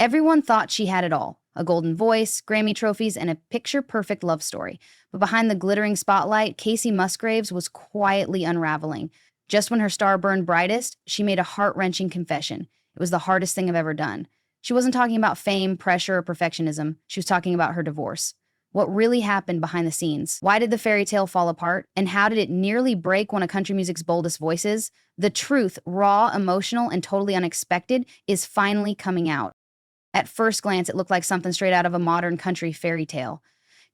Everyone thought she had it all: a golden voice, Grammy trophies, and a picture-perfect love story. But behind the glittering spotlight, Kacey Musgraves was quietly unraveling. Just when her star burned brightest, she made a heart-wrenching confession. It was the hardest thing I've ever done. She wasn't talking about fame, pressure, or perfectionism. She was talking about her divorce. What really happened behind the scenes? Why did the fairy tale fall apart? And how did it nearly break one of country music's boldest voices? The truth, raw, emotional, and totally unexpected, is finally coming out. At first glance, it looked like something straight out of a modern country fairy tale.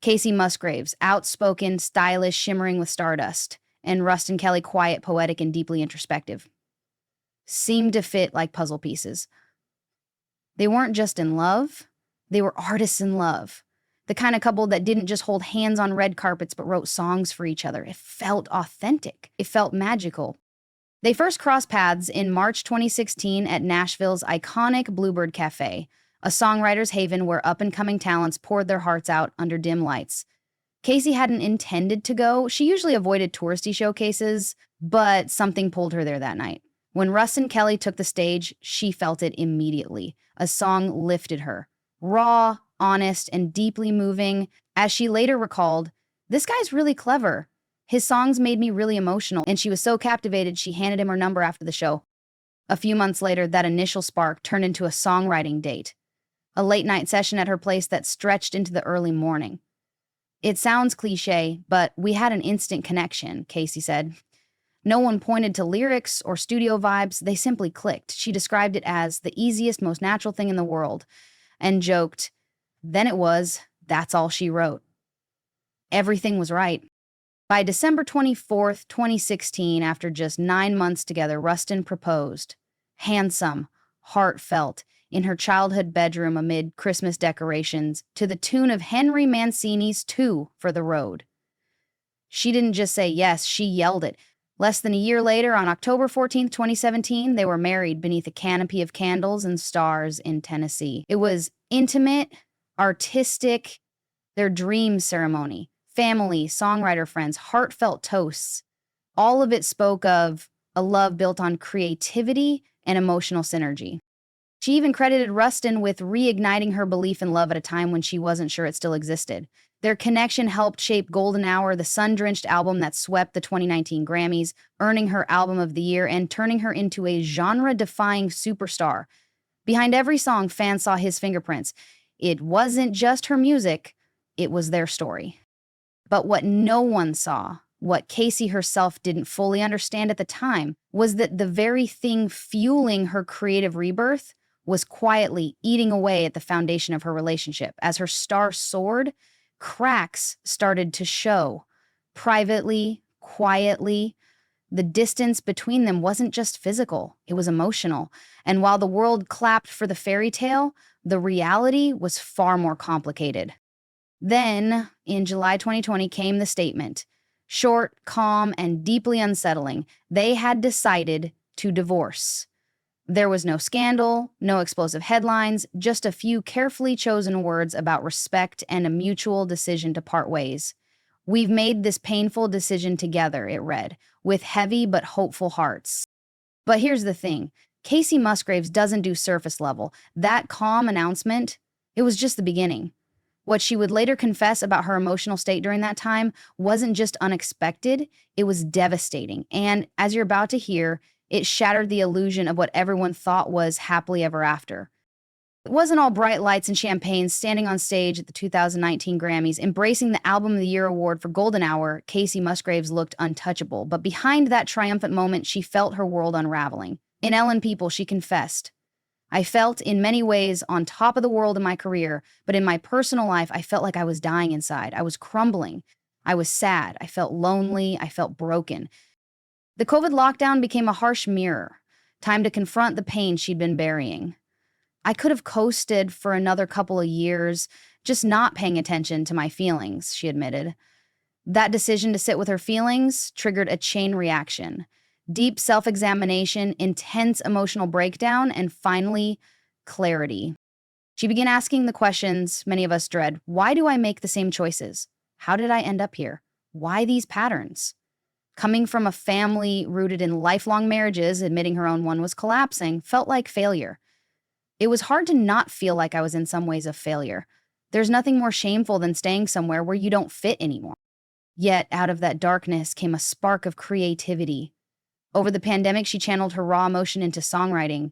Kacey Musgraves, outspoken, stylish, shimmering with stardust, and Ruston Kelly, quiet, poetic, and deeply introspective, seemed to fit like puzzle pieces. They weren't just in love, they were artists in love. The kind of couple that didn't just hold hands on red carpets but wrote songs for each other. It felt authentic. It felt magical. They first crossed paths in March 2016 at Nashville's iconic Bluebird Cafe, a songwriter's haven where up-and-coming talents poured their hearts out under dim lights. Kacey hadn't intended to go. She usually avoided touristy showcases, but something pulled her there that night. When Ruston Kelly took the stage, she felt it immediately. A song lifted her. Raw, honest, and deeply moving. As she later recalled, "This guy's really clever. His songs made me really emotional," and she was so captivated she handed him her number after the show. A few months later, that initial spark turned into a songwriting date. A late-night session at her place that stretched into the early morning. "It sounds cliche, but we had an instant connection," Kacey said. No one pointed to lyrics or studio vibes, they simply clicked. She described it as the easiest, most natural thing in the world, and joked, that's all she wrote. Everything was right. By December 24th, 2016, after just 9 months together, Ruston proposed. Handsome, heartfelt, in her childhood bedroom amid Christmas decorations, to the tune of Henry Mancini's Two for the Road. She didn't just say yes, she yelled it. Less than a year later, on October 14th, 2017, they were married beneath a canopy of candles and stars in Tennessee. It was intimate, artistic, their dream ceremony. Family, songwriter friends, heartfelt toasts. All of it spoke of a love built on creativity and emotional synergy. She even credited Ruston with reigniting her belief in love at a time when she wasn't sure it still existed. Their connection helped shape Golden Hour, the sun-drenched album that swept the 2019 Grammys, earning her Album of the Year and turning her into a genre-defying superstar. Behind every song, fans saw his fingerprints. It wasn't just her music, it was their story. But what no one saw, what Kacey herself didn't fully understand at the time, was that the very thing fueling her creative rebirth was quietly eating away at the foundation of her relationship. As her star soared, cracks started to show. Privately, quietly, the distance between them wasn't just physical, it was emotional. And while the world clapped for the fairy tale, the reality was far more complicated. Then, in July 2020, came the statement. Short, calm, and deeply unsettling. They had decided to divorce. There was no scandal, no explosive headlines, just a few carefully chosen words about respect and a mutual decision to part ways. "We've made this painful decision together," it read, with heavy but hopeful hearts. But here's the thing. Kacey Musgraves doesn't do surface level. That calm announcement, it was just the beginning. What she would later confess about her emotional state during that time wasn't just unexpected, it was devastating. And as you're about to hear, it shattered the illusion of what everyone thought was happily ever after. It wasn't all bright lights and champagne. Standing on stage at the 2019 Grammys, embracing the Album of the Year award for Golden Hour, Kacey Musgraves looked untouchable. But behind that triumphant moment, she felt her world unraveling. In Ellen People, she confessed, "I felt in many ways on top of the world in my career, but in my personal life, I felt like I was dying inside. I was crumbling. I was sad. I felt lonely. I felt broken." The COVID lockdown became a harsh mirror, time to confront the pain she'd been burying. "I could have coasted for another couple of years, just not paying attention to my feelings," she admitted. That decision to sit with her feelings triggered a chain reaction. Deep self-examination, intense emotional breakdown, and finally, clarity. She began asking the questions many of us dread. Why do I make the same choices? How did I end up here? Why these patterns? Coming from a family rooted in lifelong marriages, admitting her own one was collapsing felt like failure. It was hard to not feel like I was in some ways a failure. There's nothing more shameful than staying somewhere where you don't fit anymore. Yet, out of that darkness came a spark of creativity. Over the pandemic, she channeled her raw emotion into songwriting.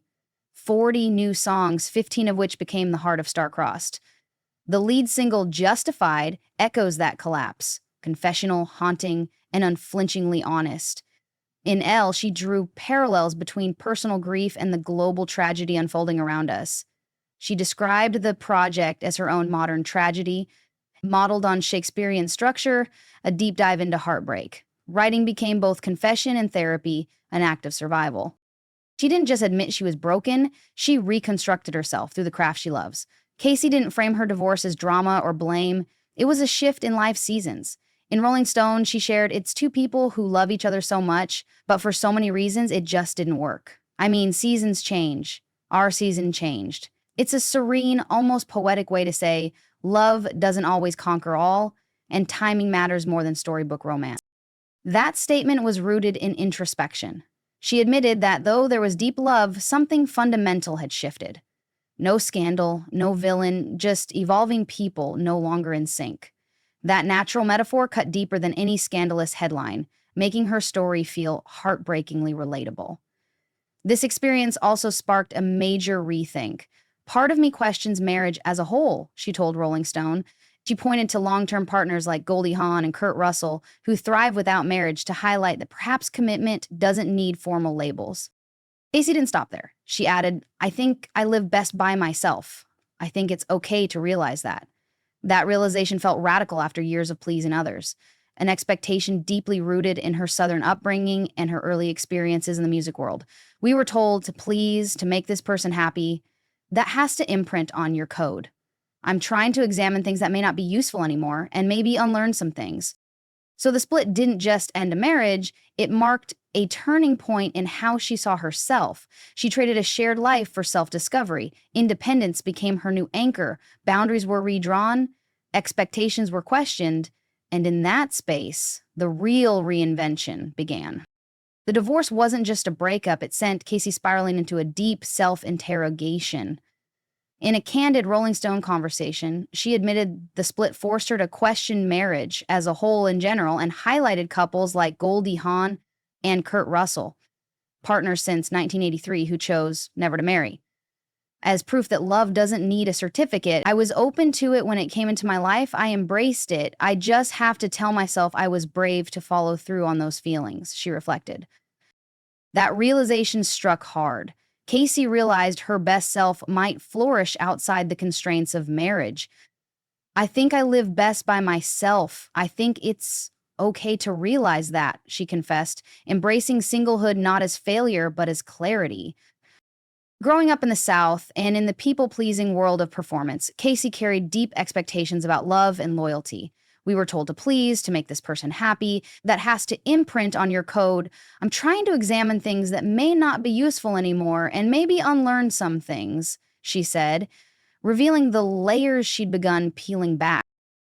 40 new songs, 15 of which became the heart of Star-Crossed. The lead single, Justified, echoes that collapse, confessional, haunting, and unflinchingly honest. In Elle, she drew parallels between personal grief and the global tragedy unfolding around us. She described the project as her own modern tragedy, modeled on Shakespearean structure, a deep dive into heartbreak. Writing became both confession and therapy, an act of survival. She didn't just admit she was broken, she reconstructed herself through the craft she loves. Kacey didn't frame her divorce as drama or blame. It was a shift in life seasons. In Rolling Stone, she shared, "It's two people who love each other so much, but for so many reasons, it just didn't work. I mean, seasons change. Our season changed." It's a serene, almost poetic way to say love doesn't always conquer all, and timing matters more than storybook romance. That statement was rooted in introspection. She admitted that though there was deep love, something fundamental had shifted. No scandal, no villain, just evolving people no longer in sync. That natural metaphor cut deeper than any scandalous headline, making her story feel heartbreakingly relatable. This experience also sparked a major rethink. "Part of me questions marriage as a whole," she told Rolling Stone. She pointed to long-term partners like Goldie Hawn and Kurt Russell, who thrive without marriage, to highlight that perhaps commitment doesn't need formal labels. Kacey didn't stop there. She added, "I think I live best by myself. I think it's okay to realize that." That realization felt radical after years of pleasing others, an expectation deeply rooted in her Southern upbringing and her early experiences in the music world. We were told to please, to make this person happy. That has to imprint on your code. I'm trying to examine things that may not be useful anymore and maybe unlearn some things. So the split didn't just end a marriage, it marked a turning point in how she saw herself. She traded a shared life for self-discovery. Independence became her new anchor. Boundaries were redrawn, expectations were questioned, and in that space, the real reinvention began. The divorce wasn't just a breakup, it sent Kacey spiraling into a deep self-interrogation. In a candid Rolling Stone conversation, she admitted the split forced her to question marriage as a whole in general and highlighted couples like Goldie Hawn and Kurt Russell, partners since 1983 who chose never to marry. As proof that love doesn't need a certificate, "I was open to it when it came into my life. I embraced it. I just have to tell myself I was brave to follow through on those feelings," she reflected. That realization struck hard. Kacey realized her best self might flourish outside the constraints of marriage. "I think I live best by myself. I think it's okay to realize that," she confessed, embracing singlehood not as failure, but as clarity. Growing up in the South and in the people-pleasing world of performance, Kacey carried deep expectations about love and loyalty. We were told to please, to make this person happy. That has to imprint on your code. "I'm trying to examine things that may not be useful anymore and maybe unlearn some things," she said, revealing the layers she'd begun peeling back.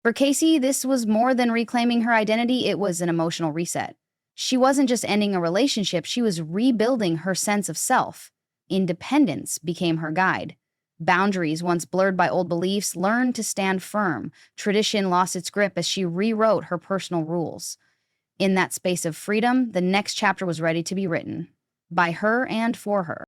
For Kacey, this was more than reclaiming her identity, it was an emotional reset. She wasn't just ending a relationship, she was rebuilding her sense of self. Independence became her guide. Boundaries, once blurred by old beliefs, learned to stand firm. Tradition lost its grip as she rewrote her personal rules. In that space of freedom, the next chapter was ready to be written. By her and for her.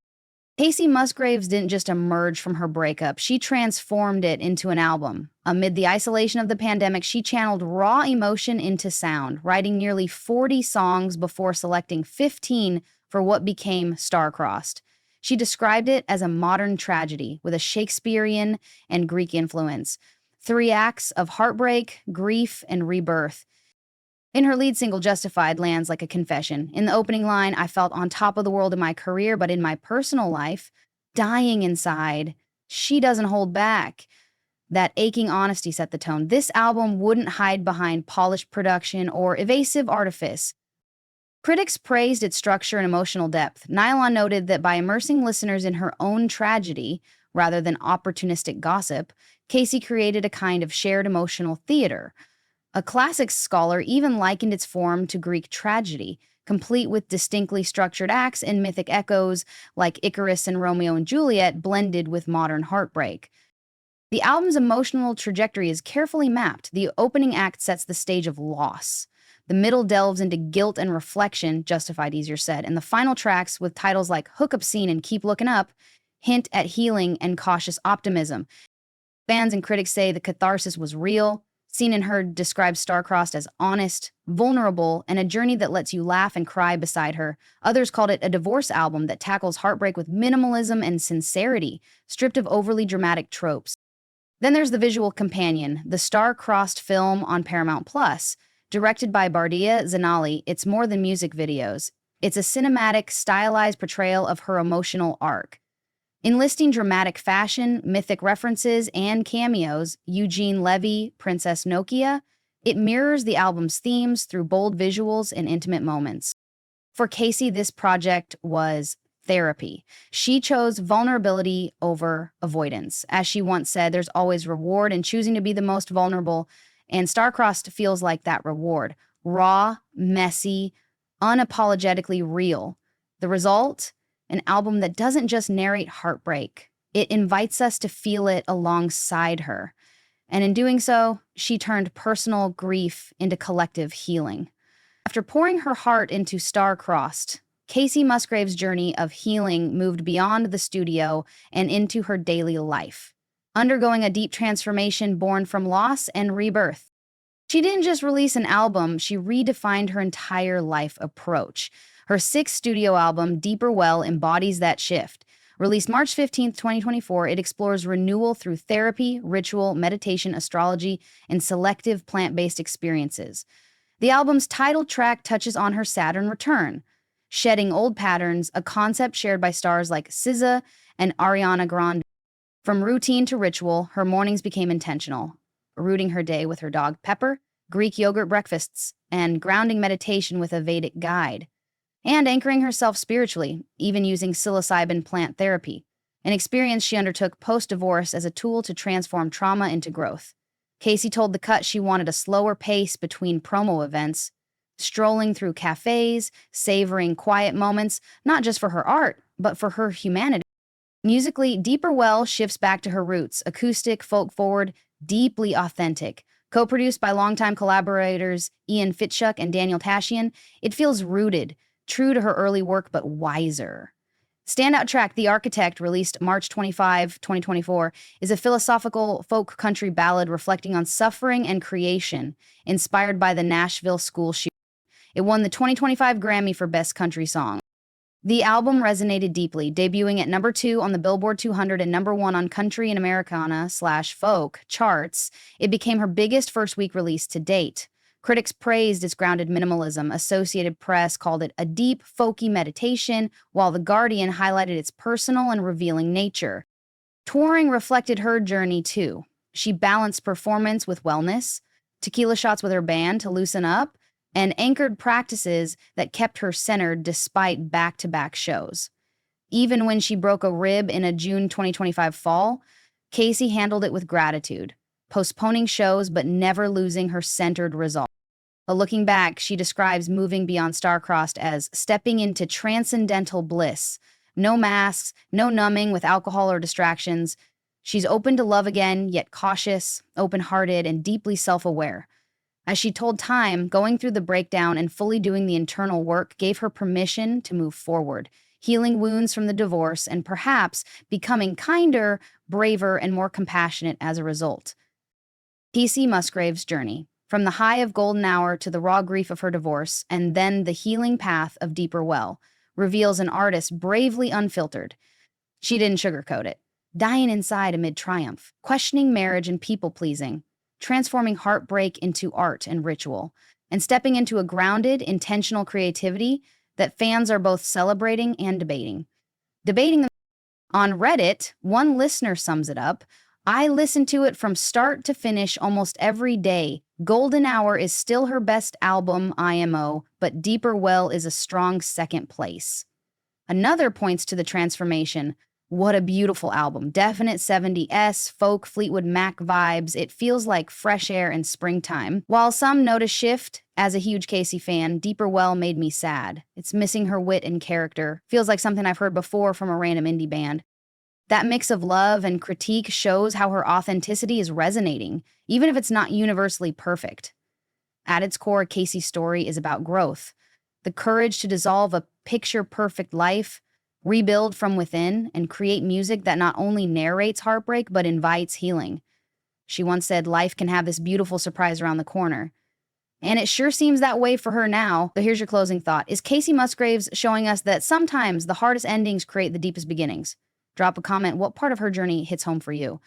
Kacey Musgraves didn't just emerge from her breakup, she transformed it into an album. Amid the isolation of the pandemic, she channeled raw emotion into sound, writing nearly 40 songs before selecting 15 for what became Star-Crossed. She described it as a modern tragedy with a Shakespearean and Greek influence. 3 acts of heartbreak, grief, and rebirth. In her lead single, Justified, lands like a confession. In the opening line, "I felt on top of the world in my career, but in my personal life, dying inside." She doesn't hold back. That aching honesty set the tone. This album wouldn't hide behind polished production or evasive artifice. Critics praised its structure and emotional depth. Nylon noted that by immersing listeners in her own tragedy, rather than opportunistic gossip, Kacey created a kind of shared emotional theater. A classics scholar even likened its form to Greek tragedy. complete with distinctly structured acts and mythic echoes like Icarus and Romeo and Juliet blended with modern heartbreak. The album's emotional trajectory is carefully mapped. The opening act sets the stage of loss. The middle delves into guilt and reflection, justified easier said, and the final tracks, with titles like Hookup Scene and Keep Looking Up, hint at healing and cautious optimism. Fans and critics say the catharsis was real. Seen and Heard describes Star-Crossed as honest, vulnerable, and a journey that lets you laugh and cry beside her. Others called it a divorce album that tackles heartbreak with minimalism and sincerity, stripped of overly dramatic tropes. Then there's the visual companion, the Star-Crossed film on Paramount Plus. Directed by Bardia Zanali, it's more than music videos. It's a cinematic, stylized portrayal of her emotional arc. Enlisting dramatic fashion, mythic references, and cameos, Eugene Levy, Princess Nokia, it mirrors the album's themes through bold visuals and intimate moments. For Kacey, this project was therapy. She chose vulnerability over avoidance. As she once said, there's always reward in choosing to be the most vulnerable, and Star-Crossed feels like that reward. Raw, messy, unapologetically real. The result? An album that doesn't just narrate heartbreak. It invites us to feel it alongside her. And in doing so, she turned personal grief into collective healing. After pouring her heart into Star-Crossed, Kacey Musgraves' journey of healing moved beyond the studio and into her daily life, undergoing a deep transformation born from loss and rebirth. She didn't just release an album, she redefined her entire life approach. Her sixth studio album, Deeper Well, embodies that shift. Released March 15th, 2024, it explores renewal through therapy, ritual, meditation, astrology, and selective plant-based experiences. The album's title track touches on her Saturn return, shedding old patterns, a concept shared by stars like SZA and Ariana Grande. From routine to ritual, her mornings became intentional, rooting her day with her dog Pepper, Greek yogurt breakfasts, and grounding meditation with a Vedic guide, and anchoring herself spiritually, even using psilocybin plant therapy, an experience she undertook post-divorce as a tool to transform trauma into growth. Kacey told The Cut she wanted a slower pace between promo events, strolling through cafes, savoring quiet moments, not just for her art, but for her humanity. Musically, Deeper Well shifts back to her roots, acoustic, folk-forward, deeply authentic. Co-produced by longtime collaborators Ian Fitchuk and Daniel Tashian, it feels rooted, true to her early work, but wiser. Standout track, The Architect, released March 25, 2024, is a philosophical folk country ballad reflecting on suffering and creation, inspired by the Nashville school shooting. It won the 2025 Grammy for Best Country Song. The album resonated deeply, debuting at number 2 on the Billboard 200 and number 1 on Country and Americana/Folk charts. It became her biggest first-week release to date. Critics praised its grounded minimalism. Associated Press called it a deep, folky meditation, while The Guardian highlighted its personal and revealing nature. Touring reflected her journey, too. She balanced performance with wellness, tequila shots with her band to loosen up, and anchored practices that kept her centered despite back-to-back shows. Even when she broke a rib in a June 2025 fall, Kacey handled it with gratitude, postponing shows but never losing her centered resolve. But looking back, she describes moving beyond Star-Crossed as stepping into transcendental bliss. No masks, no numbing with alcohol or distractions. She's open to love again, yet cautious, open-hearted, and deeply self-aware. As she told Time, going through the breakdown and fully doing the internal work gave her permission to move forward, healing wounds from the divorce and perhaps becoming kinder, braver, and more compassionate as a result. Kacey Musgraves' journey, from the high of Golden Hour to the raw grief of her divorce, and then the healing path of Deeper Well, reveals an artist bravely unfiltered. She didn't sugarcoat it, dying inside amid triumph, questioning marriage and people-pleasing, transforming heartbreak into art and ritual, and stepping into a grounded, intentional creativity that fans are both celebrating and debating. On Reddit, one listener sums it up, "I listen to it from start to finish almost every day. Golden Hour is still her best album, IMO, but Deeper Well is a strong second place." Another points to the transformation. What a beautiful album. Definite 70s, folk, Fleetwood Mac vibes. It feels like fresh air in springtime. While some notice shift, as a huge Kacey fan, Deeper Well made me sad. It's missing her wit and character. Feels like something I've heard before from a random indie band. That mix of love and critique shows how her authenticity is resonating, even if it's not universally perfect. At its core, Kacey's story is about growth, the courage to dissolve a picture perfect life, rebuild from within, and create music that not only narrates heartbreak but invites healing. She once said, "Life can have this beautiful surprise around the corner." And it sure seems that way for her now. So here's your closing thought. Is Kacey Musgraves showing us that sometimes the hardest endings create the deepest beginnings? Drop a comment. What part of her journey hits home for you?